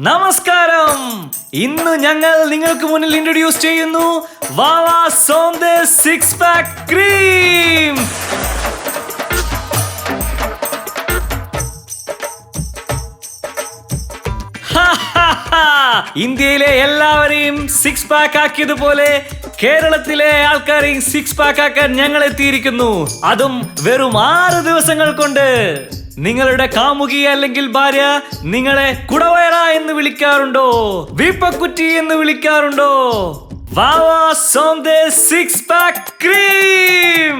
നമസ്കാരം. ഇന്ന് ഞങ്ങൾ നിങ്ങൾക്ക് മുന്നിൽ ഇൻട്രൊഡ്യൂസ് ചെയ്യുന്നു വാവാ സോംദേ സിക്സ് പാക്ക് ക്രീം. ഇന്ത്യയിലെ എല്ലാവരെയും സിക്സ് പാക്ക് ആക്കിയതുപോലെ കേരളത്തിലെ ആൾക്കാരെയും സിക്സ് പാക്ക് ആക്കാൻ ഞങ്ങൾ എത്തിയിരിക്കുന്നു. അതും വെറും 6 ദിവസങ്ങൾ കൊണ്ട്. നിങ്ങളുടെ കാമുകി അല്ലെങ്കിൽ ഭാര്യ നിങ്ങളെ കുടവയറ എന്ന് വിളിക്കാറുണ്ടോ? വീപ്പക്കുറ്റി എന്ന് വിളിക്കാറുണ്ടോ? വാവാ സോംദേ സിക്സ് പാക്ക് ക്രീം.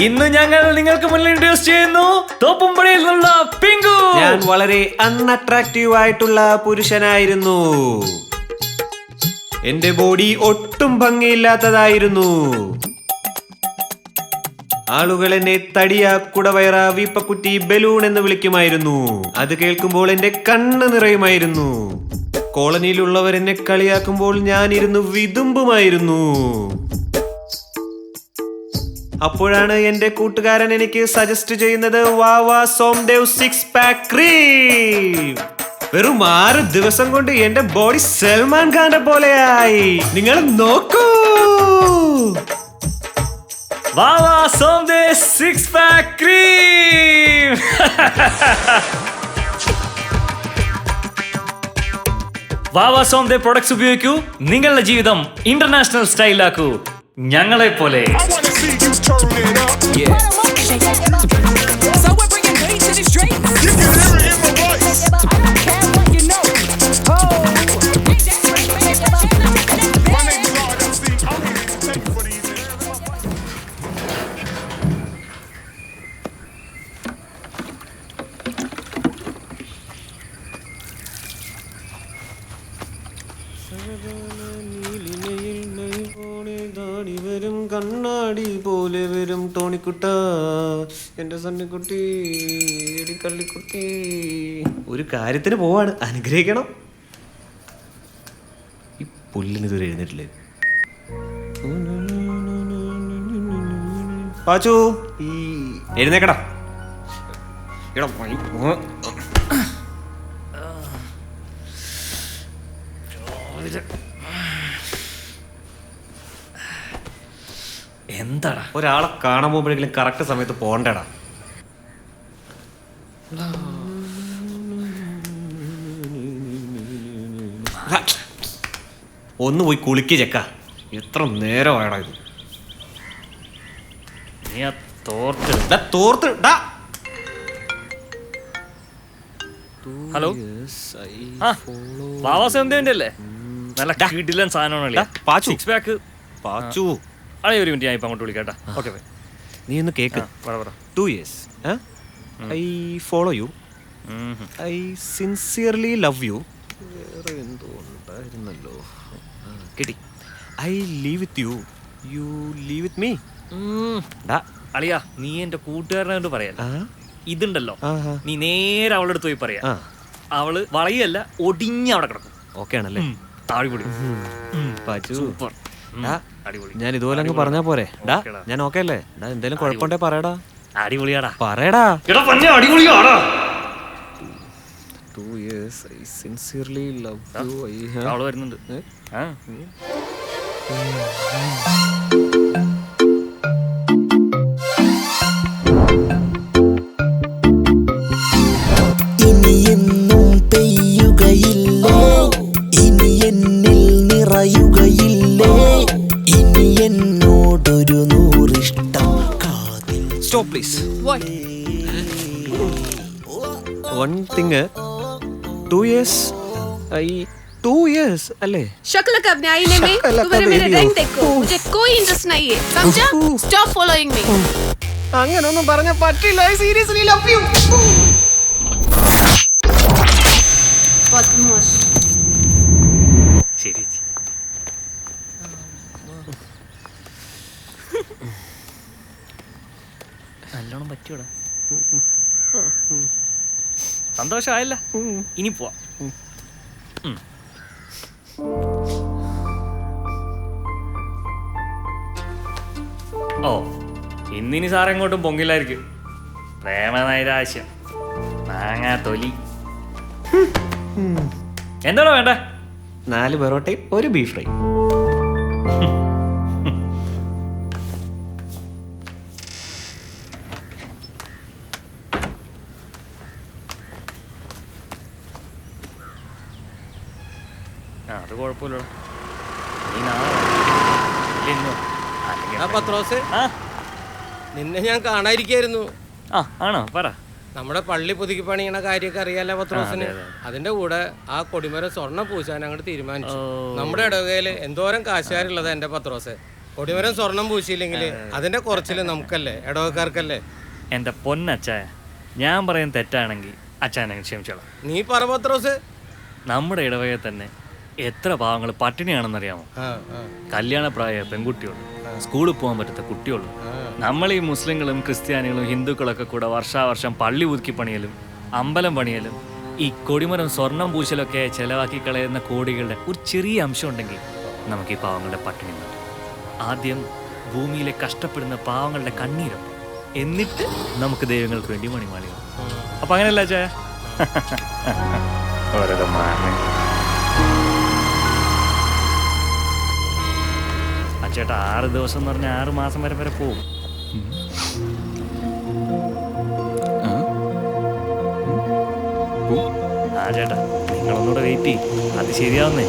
ഇന്ന് ഞങ്ങൾ നിങ്ങൾക്ക് മുന്നിൽ ഇൻട്രൊഡ്യൂസ് ചെയ്യുന്നു തോപ്പുംപടിയിൽ നിന്നുള്ള പിങ്കു. ഞാൻ വളരെ അൺഅട്രാക്റ്റീവ് ആയിട്ടുള്ള പുരുഷനായിരുന്നു. എന്റെ ബോഡി ഒട്ടും ഭംഗിയില്ലാത്തതായിരുന്നു. ആളുകൾ എന്നെ തടിയ, കുടവയറ, വീപ്പക്കുറ്റി, ബലൂൺ എന്ന് വിളിക്കുമായിരുന്നു. അത് കേൾക്കുമ്പോൾ എന്റെ കണ്ണ് നിറയുമായിരുന്നു. കോളനിയിലുള്ളവർ എന്നെ കളിയാക്കുമ്പോൾ ഞാനിരുന്നു വിതുമ്പുമായിരുന്നു. അപ്പോഴാണ് എന്റെ കൂട്ടുകാരൻ എനിക്ക് സജസ്റ്റ് ചെയ്യുന്നത് വാവാ സോംദേ സിക്സ് പാക്ക് ക്രീം. വെറും 6 ദിവസം കൊണ്ട് എന്റെ ബോഡി സൽമാൻ ഖാന്റെ പോലെയായി. നിങ്ങൾ നോക്കൂ. വാവാ സോംദേ സിക്സ് പാക്ക് ക്രീം. വാവാ സോംദേ പ്രൊഡക്ട്സ് ഉപയോഗിക്കൂ. നിങ്ങളുടെ ജീവിതം ഇന്റർനാഷണൽ സ്റ്റൈലാക്കൂ. ഞങ്ങളെ പോലെ. കണ്ണാടി പോലെ വരും ടോണിക്കുട്ട, എന്റെ സണ്ണിക്കുട്ടി, കള്ളിക്കുട്ടി. ഒരു കാര്യത്തിന് പോവാണ്, അനുഗ്രഹിക്കണം. ഈ പുല്ലിന് ഇതുവരെ എഴുന്നേറ്റില്ലേ? പാച്ചു, ഈ എഴുന്നേക്കടാ. എന്താടാ? ഒരാളെ കാണാൻ പോകുമ്പോഴെങ്കിലും കറക്റ്റ് സമയത്ത് പോണ്ടടാ. ഒന്ന് പോയി കുളിക്ക് ചെക്ക. എത്ര നേരമായടാ ഇത്? ഹലോ, വാവാ സോംദേവിന്റെ അല്ലേ? നല്ല കിടിലൻ സാധനമാണല്ലേ സിക്സ് പാക്ക്. പാച്ചു, ഒരു മിനിറ്റ്, ഞാൻ ഇപ്പം അങ്ങോട്ട് വിളിക്കാട്ടാ. ഓക്കെ, നീ ഒന്ന് കേക്ക്. 2 years I follow you, I sincerely love you. വേറെ എന്തോ ഉണ്ടായിരുന്നല്ലോ. കിട്ടി. I leave with you, you leave with me. അളിയാ, നീ എന്റെ കൂട്ടുകാരനെ കൊണ്ട് പറയാ. ഇതുണ്ടല്ലോ, നീ നേരെ അവളുടെ അടുത്ത് പോയി പറയാ. അവള് വളയല്ല, ഒടിഞ്ഞ അവിടെ കിടക്കും. ഓക്കെ ആണല്ലേ? അടിപൊളി. സൂപ്പർ. ഞാൻ ഇതുപോലെ അങ്ങ് പറഞ്ഞാ പോരെ? ഞാൻ ഓക്കെ അല്ലേ? എന്തേലും കുഴപ്പമുണ്ടേ പറയടാ. അടിപൊളിയാടാ, പറയടാ. അടിപൊളിയാടാ. 2 years I sincerely love you. അവള് വരുന്നുണ്ട്. ഇനിയെന്നും പെയ്യുകയില്ലേ, ഇനി എന്നിൽ നിറയുകയില്ലേ, ഇനി എന്നോടൊരു 100 ഇഷ്ടം കാതിൽ. Stop please. What? One thing, 2 years I 2 years अले शक्ल कब ने आईने में? तू मेरा रंग देखो, मुझे कोई इंटरेस्ट नहीं है, समझा? Stop following me. അങ്ങനൊന്നും പറഞ്ഞ പറ്റില്ല. I seriously love you. बदमाश. ശരി. നല്ലോണം പറ്റൂടാ. സന്തോഷമായല്ല? ഇനി പോവാ. ഓ, ഇന്നിനി സാറെങ്ങോട്ടും പൊങ്ങില്ലായിരിക്കും. പ്രേമനൈരാശ്യം, മാങ്ങാ തൊലി. എന്താണോ വേണ്ട? 4 പൊറോട്ടയും 1 ബീഫ് ഫ്രൈ. അത് കുഴപ്പമില്ലോ. നീ നാളെ ഇന്നോ അല്ലെങ്കിൽ പത്രോസ്, നിന്നെ ഞാൻ കാണാതിരിക്കായിരുന്നു. ആണോ? പറ. നമ്മുടെ പള്ളി പുതുക്കി പണിയണ കാര്യമൊക്കെ അറിയാലോ പത്രോസിന്. അതിന്റെ കൂടെ ആ കൊടിമരം സ്വർണ്ണം പൂശാൻ അങ്ങോട്ട് തീരുമാനിച്ചു. നമ്മുടെ ഇടവകയില് എന്തോരം കാശുകാരുള്ളത് എന്റെ പത്രോസ്. കൊടിമരം സ്വർണം പൂശിയില്ലെങ്കിൽ അതിന്റെ കുറച്ചില് നമുക്കല്ലേ, ഇടവക്കാർക്കല്ലേ. എന്റെ പൊന്നച്ചായ, ഞാൻ പറയുന്നത് തെറ്റാണെങ്കിൽ അച്ചായനെ ക്ഷമിച്ചോളാം. നീ പറ പത്രോസ്. നമ്മുടെ ഇടവകയിൽ തന്നെ എത്ര പാവങ്ങൾ പട്ടിണിയാണെന്നറിയാമോ? കല്യാണപ്രായ പെൺകുട്ടികൾ, സ്കൂളിൽ പോകാൻ പറ്റാത്ത കുട്ടികളും. നമ്മൾ ഈ മുസ്ലിങ്ങളും ക്രിസ്ത്യാനികളും ഹിന്ദുക്കളൊക്കെ കൂടെ വർഷാവർഷം പള്ളി പുതുക്കി പണിയലും അമ്പലം പണിയലും ഈ കൊടിമരം സ്വർണം പൂശലൊക്കെ ചെലവാക്കി കളയുന്ന കോടികളുടെ ഒരു ചെറിയ അംശം ഉണ്ടെങ്കിൽ നമുക്ക് ഈ പാവങ്ങളുടെ പട്ടിണി മാറ്റും. ആദ്യം ഭൂമിയിലെ കഷ്ടപ്പെടുന്ന പാവങ്ങളുടെ കണ്ണീരും, എന്നിട്ട് നമുക്ക് ദൈവങ്ങൾക്ക് വേണ്ടി മണിമാളികൾ. അപ്പൊ അങ്ങനെയല്ല ചായ? ചേട്ടാ 6 ദിവസം എന്ന് പറഞ്ഞാൽ 6 മാസം വരെ പോവും. ആ ചേട്ടാ, നിങ്ങളൊന്നുകൂടെ വെയിറ്റ് ചെയ്യും, അത് ശരിയാവുന്നേ.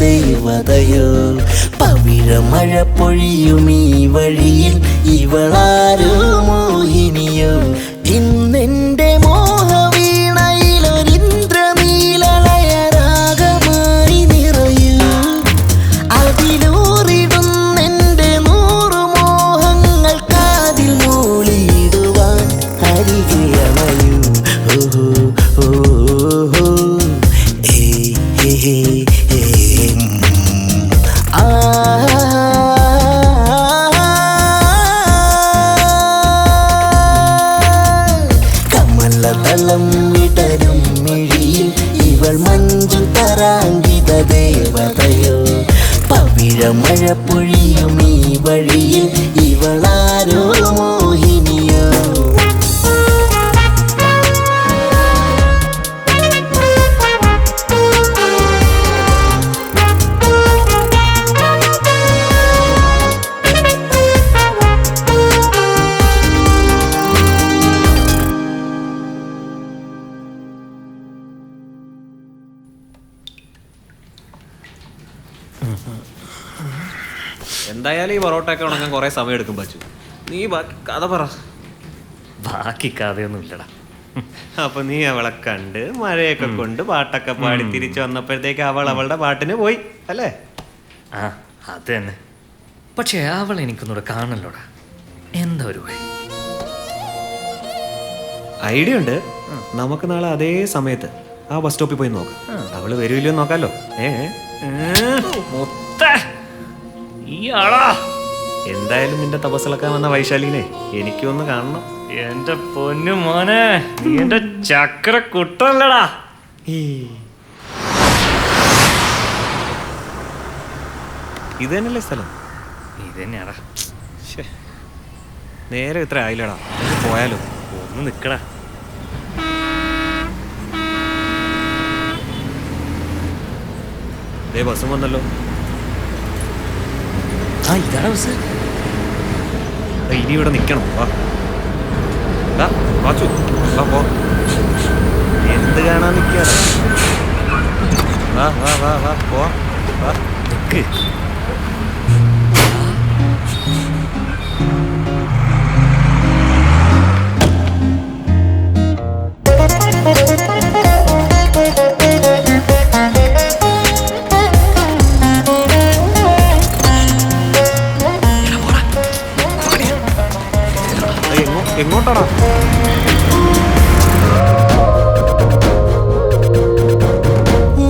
ദേവതയോ പവിഴമഴ പൊഴിയുമീ വഴിയിൽ ഇവളാരോ മോഹിനിയോ ഇന്നെന്റെ മോഹവീണയിലൊരിന്ദ്രനീലലയരാഗമായി നിറയൂ അതിലൂറിടുന്നെന്റെ 100 മോഹങ്ങൾ കാതിൽ മൂളിയിടുവാൻ അരികെ അണയൂ ഓ കമലദളം വിടരും മിഴിയിൽ ഇവൾ മഞ്ജു തരാങ്കിത ദേവതയോ പവിഴമഴ പൊഴിയും ഈ വഴിയിൽ ഇവളാരോ മോഹിനിയോ. എന്തായാലും ഈ പൊറോട്ടയൊക്കെ ഉണങ്ങാൻ കുറെ സമയം എടുക്കും പറ്റൂ. നീ ബാക്കി കഥ പറ. ബാക്കി കഥയൊന്നും ഇല്ലടാ. അപ്പൊ നീ അവളെ കണ്ട് മഴയൊക്കെ കൊണ്ട് പാട്ടൊക്കെ പാടി തിരിച്ചു വന്നപ്പോഴത്തേക്ക് അവൾ അവളുടെ പാട്ടിന് പോയി അല്ലേ? ആ അത് തന്നെ. പക്ഷെ അവൾ എനിക്കൊന്നുകൂടെ കാണല്ലോടാ. എന്താ ഒരു ഐഡിയ ഉണ്ട്. നമുക്ക് നാളെ അതേ സമയത്ത് ആ ബസ് സ്റ്റോപ്പിൽ പോയി നോക്കാം. അവള് വരുമല്ലോ നോക്കാലോ. എന്തായാലും നിന്റെ തപസ്സിളക്കാൻ വന്ന വൈശാലിനെ എനിക്കൊന്ന് കാണണം. എന്റെ പൊന്നു മോനെ, നീ എന്റെ ചക്ര കുട്ടല്ലടാ. ഇത് തന്നെയല്ലേ സ്ഥലം? ഇത് തന്നെയാടാ. നേരെ ഇത്ര ആയില്ലടാ, പോയാലോ? ഒന്ന് നിക്കടാ. ദേ ബസ്സും വന്നല്ലോ. ആ ഇതാടാ ബസ്. ഇനി ഇവിടെ നിൽക്കണം. വാ വാ പോ. എന്ത് കാണാൻ നിൽക്കാറ്? വാ വാ വാ വാ പോ വാ നിക്ക്. എങ്ങോട്ടാടാ?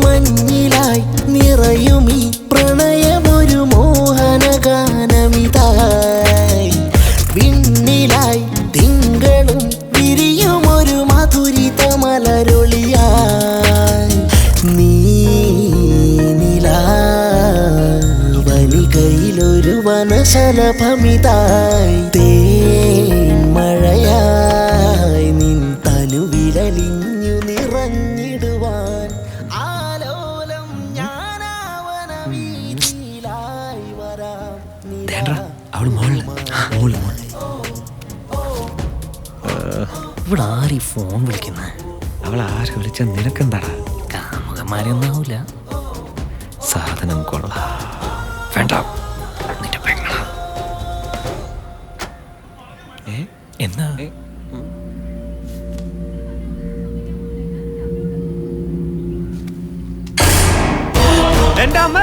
മഞ്ഞിലായി നിറയുമീ പ്രണയമൊരു മോഹനഗാനമിതായി, വിണ്ണിലായി തിങ്കളും വിരിയുമൊരു മധുരിത മലരൊളിയായി, നീനിലാവനികയിലൊരു വനശലഭമിതായി, തേൻ മഴയായി നിൻ തനുവിരലിഞ്ഞു നിറഞ്ഞിടുവാൻ ആലോലം ഞാനാവന വീതിയിലായി വരാം. അവള് മോളില് ഇവിടെ ആരീ ഫോൺ വിളിക്കുന്ന? അവൾ ആര് വിളിച്ച നിനക്കെന്താടാ? കാമുകന്മാരെ ഒന്നാവൂല. സാധനം കൊള്ളാം. വേണ്ട നിന്റെ പെങ്ങളാ. എന്നാ എന്റെ അമ്മ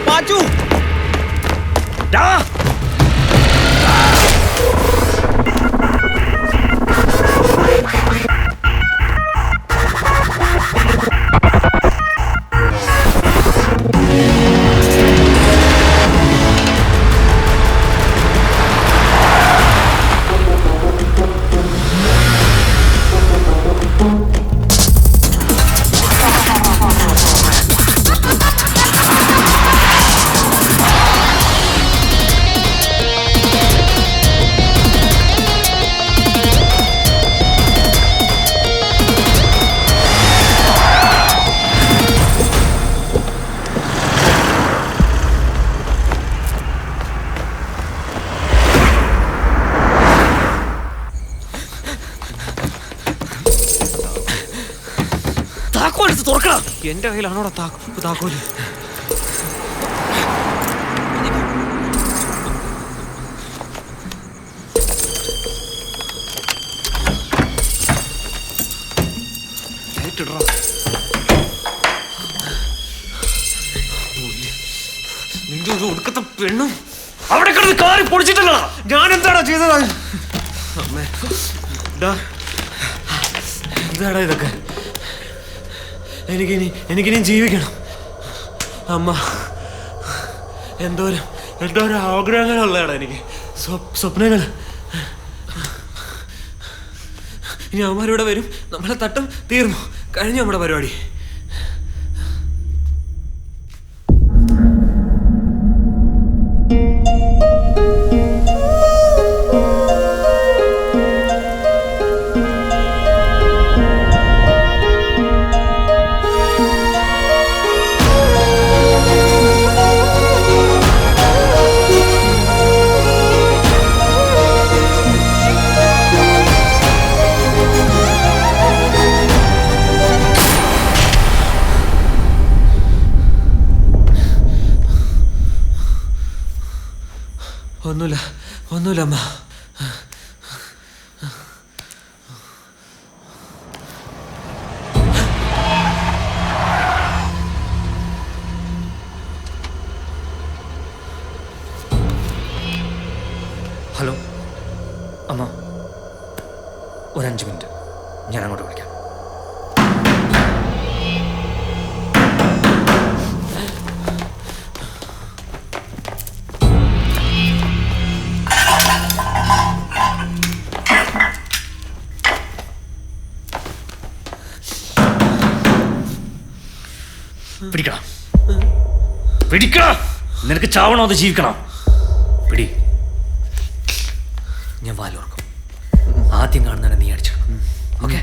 പാച്ചു തുറക്കണം. എന്റെ കയ്യിലാണോടാ താക്കോല്? നിന്റെ ഒരു ഒടുക്കത്തെ പെണ്ണും അവിടെ കിടന്ന് കാറി പൊടിച്ചിട്ടല്ല. ഞാൻ എന്താടാ ചെയ്തത്? അമ്മേ ഇതാടാ ഇതൊക്കെ. എനിക്കിനി ജീവിക്കണം അമ്മ. എന്തോരം ആഗ്രഹങ്ങളുള്ളതാണ് എനിക്ക്, സ്വപ്നങ്ങൾ. ഇനി അവന്മാരിവിടെ വരും, നമ്മളെ തട്ടും, തീർന്നു, കഴിഞ്ഞു നമ്മുടെ പരിപാടി. ഒന്നുമില്ല അമ്മ. ഹലോ അമ്മ, ഒരു 5 മിനിറ്റ്, ഞാൻ അങ്ങോട്ട് വിളിക്കാം. പിടിക്കണം, പിടിക്കണം. നിനക്ക് ചാവണോ അത് ജീവിക്കണം? പിടി. ഞാൻ വാലോർക്കും. ആദ്യം കാണുന്നതാണ് നീ അടിച്ചിടണം. ഓക്കെ?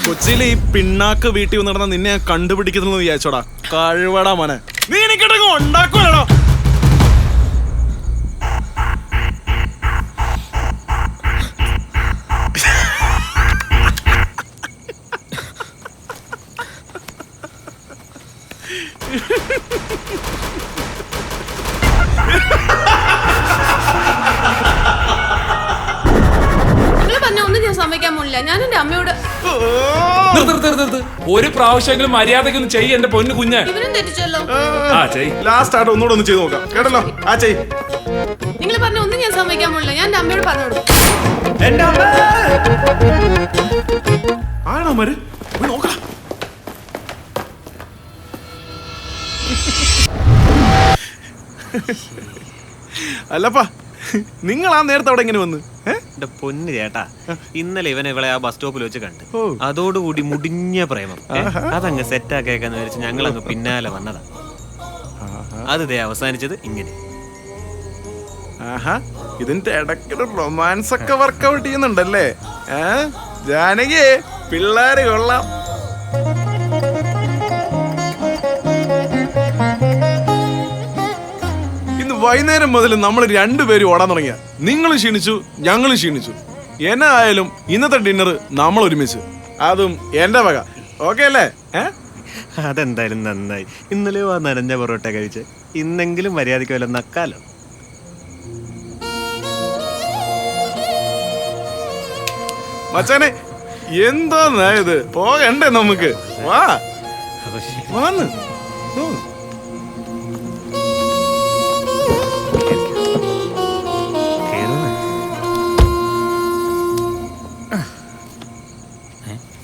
കൊച്ചിയിലെ ഈ പിണ്ണാക്ക് വീട്ടിൽ നടന്ന നിന്നെ ഞാൻ കണ്ടുപിടിക്കുന്നു വിചാരിച്ചോടാ. കഴിവടാ മോനെ, നീ എനിക്കിട്ടങ്ങ് ഉണ്ടാക്കുവാണോ? സമ്മതിക്കാൻ പോണില്ല. ഞാൻ എന്റെ അമ്മയോട് ഒരു പ്രാവശ്യമെങ്കിലും മര്യാദക്കൊന്നും ചെയ്യ എന്റെ പൊന്നു കുഞ്ഞ്. ഇവനും തെറ്റിച്ചല്ലോ. ലാസ്റ്റ് ആയിട്ട് ഒന്നുകൂടെ ഒന്ന് ചെയ്ത് നോക്കാം, കേട്ടല്ലോ? ആ ചെയ്. നിങ്ങൾ പറഞ്ഞ ഒന്നും ഞാൻ സമ്മതിക്കാൻ പോണില്ല. ഞാൻ എന്റെ അമ്മയോട് പറഞ്ഞോളൂ. ആണോ മര് നോക്കാം. അല്ലപ്പാ, നിങ്ങൾ ആ നേരത്തെ അവിടെ എങ്ങനെ വന്ന്? എന്റെ പൊന്ന് ചേട്ടാ, ഇന്നലെ ഇവനെ ഇവളെ ആ ബസ് സ്റ്റോപ്പിൽ വെച്ച് കണ്ട്. അതോടുകൂടി മുടിഞ്ഞ പ്രേമം. അതങ്ങ് സെറ്റാക്കേക്കാന്ന് വിചാരിച്ച് ഞങ്ങളങ്ങ് പിന്നാലെ വന്നതാ. അത് ദേ അവസാനിച്ചത് ഇങ്ങനെ. ആഹാ, ഇതിന്റെ ഇടയ്ക്കൊരു റൊമാൻസ് ഒക്കെ വർക്കൗട്ട് ചെയ്യുന്നുണ്ടല്ലേ? ജാനകി, പിള്ളേര് കൊള്ളാം. ഇന്ന് വൈകുന്നേരം മുതൽ നമ്മൾ രണ്ടുപേരും ഓടാൻ തുടങ്ങിയ. നിങ്ങളും ക്ഷീണിച്ചു, ഞങ്ങളും ക്ഷീണിച്ചു. എന്നാ ആയാലും ഇന്നത്തെ ഡിന്നർ നമ്മൾ ഒരുമിച്ച്, അതും എന്റെ വക. ഓക്കെ അല്ലേ? അതെന്തായാലും നന്നായി. ഇന്നലെയോ ആ നനഞ്ഞ പൊറോട്ട കഴിച്ച് ഇന്നെങ്കിലും മര്യാദയ്ക്ക് വല്ല നക്കാലോ. മച്ചാനെ, എന്താ ഇത്? പോകണ്ടേ നമുക്ക്? വാ വന്ന്.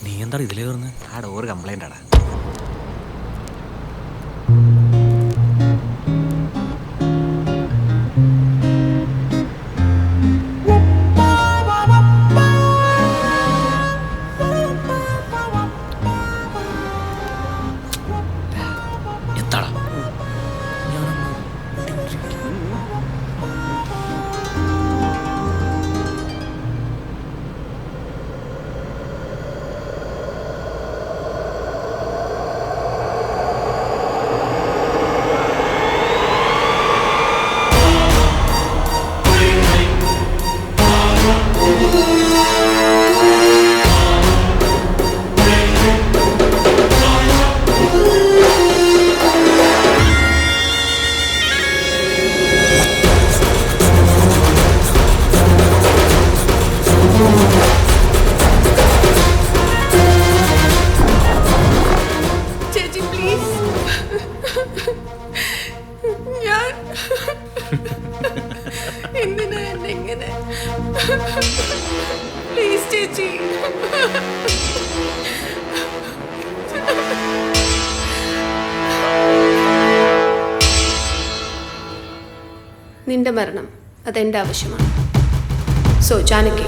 നീ എന്താ ഇതിലേ കയറുന്നത്? ആ ഡോറ് കംപ്ലൈന്റ് ആടാ. പ്ലീസ് ചേച്ചി. നിന്റെ മരണം അതെന്റെ ആവശ്യമാണ്. സോ ജാനകി,